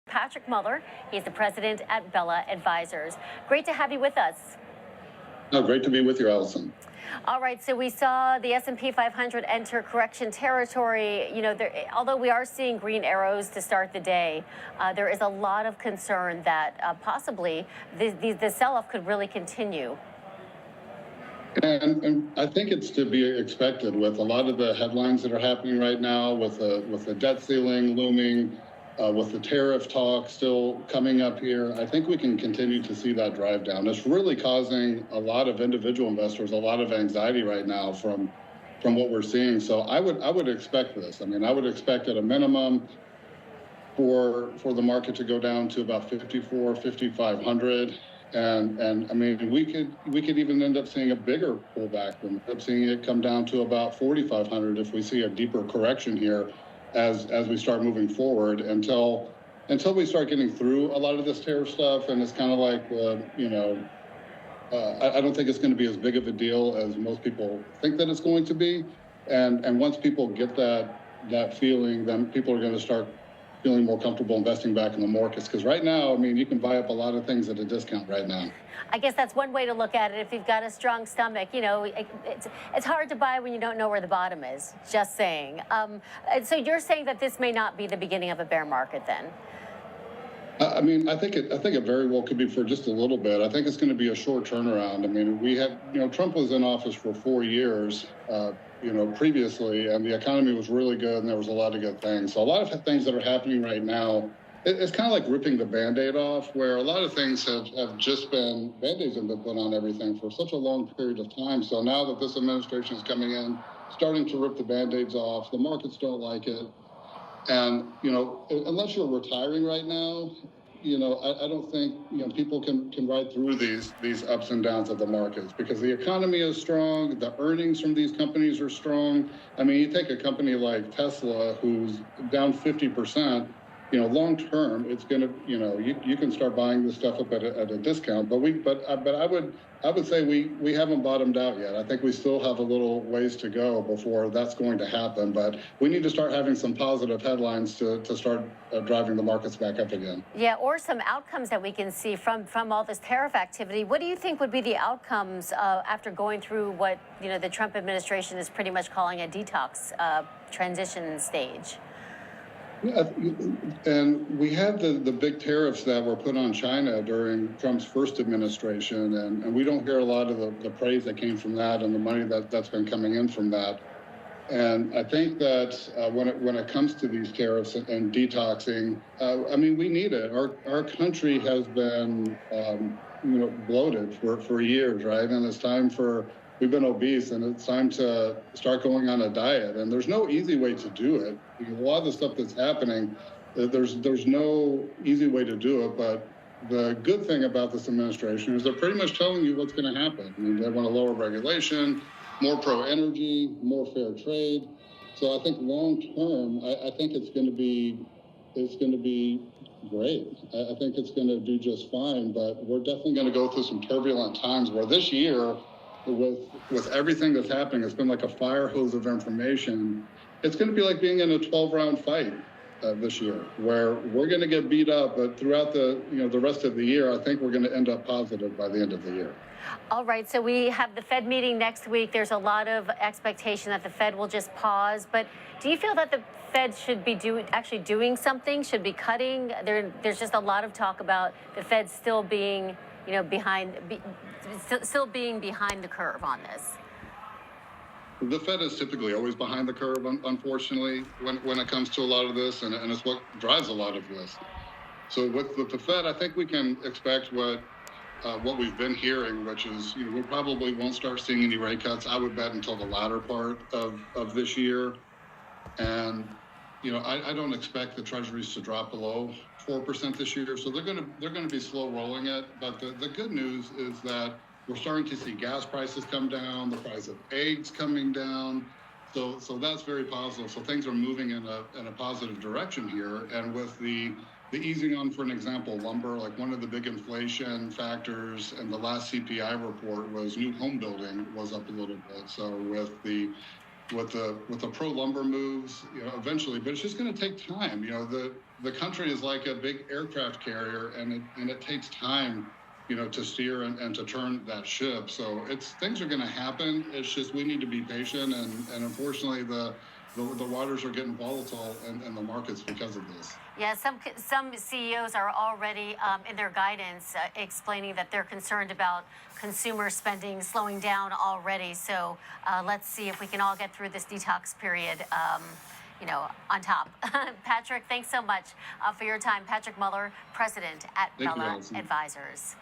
Patrick Mueller. He's the president at Bella Advisors. Great to have you with us. No, great to be with you, Alison. All right, so we saw the S&P 500 enter correction territory. You know, although we are seeing green arrows to start the day, there is a lot of concern that possibly the sell-off could really continue. And I think it's to be expected with a lot of the headlines that are happening right now, with the debt ceiling looming, with the tariff talk still coming up here. I think we can continue to see that drive down. It's really causing a lot of individual investors a lot of anxiety right now from what we're seeing. So I would expect this. I mean, I would expect at a minimum for the market to go down to about 5,500. And I mean, we could even end up seeing a bigger pullback and end up seeing it come down to about 4,500 if we see a deeper correction here as we start moving forward until we start getting through a lot of this tariff stuff. And it's kind of like, I don't think it's going to be as big of a deal as most people think that it's going to be. And once people get that feeling, then people are going to start feeling more comfortable investing back in the markets. Because right now, I mean, you can buy up a lot of things at a discount right now. I guess that's one way to look at it. If you've got a strong stomach, you know, it's hard to buy when you don't know where the bottom is. Just saying. So you're saying that this may not be the beginning of a bear market then? I mean, I think it very well could be for just a little bit. I think it's going to be a short turnaround. I mean, we had, Trump was in office for 4 years, previously, and the economy was really good, and there was a lot of good things. So a lot of things that are happening right now, it's kind of like ripping the Band-Aid off, where a lot of things have just been, Band-Aids have been put on everything for such a long period of time. So now that this administration is coming in, starting to rip the Band-Aids off, the markets don't like it. And, unless you're retiring right now, I don't think, people can ride through these ups and downs of the markets because the economy is strong. The earnings from these companies are strong. I mean, you take a company like Tesla, who's down 50%, long term, it's going to, you can start buying this stuff up at a discount. But I would say we haven't bottomed out yet. I think we still have a little ways to go before that's going to happen. But we need to start having some positive headlines to start driving the markets back up again. Yeah, or some outcomes that we can see from all this tariff activity. What do you think would be the outcomes after going through what the Trump administration is pretty much calling a detox transition stage? Yeah, and we had the big tariffs that were put on China during Trump's first administration, and we don't hear a lot of the praise that came from that and the money that's been coming in from that. And I think that when it comes to these tariffs and detoxing, I mean, we need it. Our country has been bloated for years, right? And it's time we've been obese, and it's time to start going on a diet. And there's no easy way to do it. A lot of the stuff that's happening, there's no easy way to do it. But the good thing about this administration is they're pretty much telling you what's going to happen. I mean, they want to lower regulation, more pro-energy, more fair trade. So I think long term, I think it's going to be great. I think it's going to do just fine. But we're definitely going to go through some turbulent times where this year, with everything that's happening, it's been like a fire hose of information. It's going to be like being in a 12-round fight this year, where we're going to get beat up, but throughout the rest of the year, I think we're going to end up positive by the end of the year. All right, so we have the Fed meeting next week. There's a lot of expectation that the Fed will just pause, but do you feel that the Fed should be actually doing something, should be cutting? There's just a lot of talk about the Fed still being still being behind the curve on this. The Fed is typically always behind the curve, unfortunately, when it comes to a lot of this, and it's what drives a lot of this. So with the Fed, I think we can expect what we've been hearing, which is, we probably won't start seeing any rate cuts, I would bet, until the latter part of this year. And, I don't expect the treasuries to drop below 4% this year. So they're going to be slow rolling it. But the good news is that we're starting to see gas prices come down, the price of eggs coming down. So that's very positive. So things are moving in a positive direction here. And with the easing on, for an example, lumber, like one of the big inflation factors in the last CPI report was new home building was up a little bit. So with the pro lumber moves, eventually, but it's just going to take time. the country is like a big aircraft carrier, and it takes time, to steer and to turn that ship. So things are going to happen. It's just we need to be patient, and unfortunately the waters are getting volatile in the markets because of this. Yeah, some CEOs are already in their guidance explaining that they're concerned about consumer spending slowing down already. So let's see if we can all get through this detox period, on top. Patrick, thanks so much for your time. Patrick Mueller, president at Thank you, Mueller Alison. Advisors.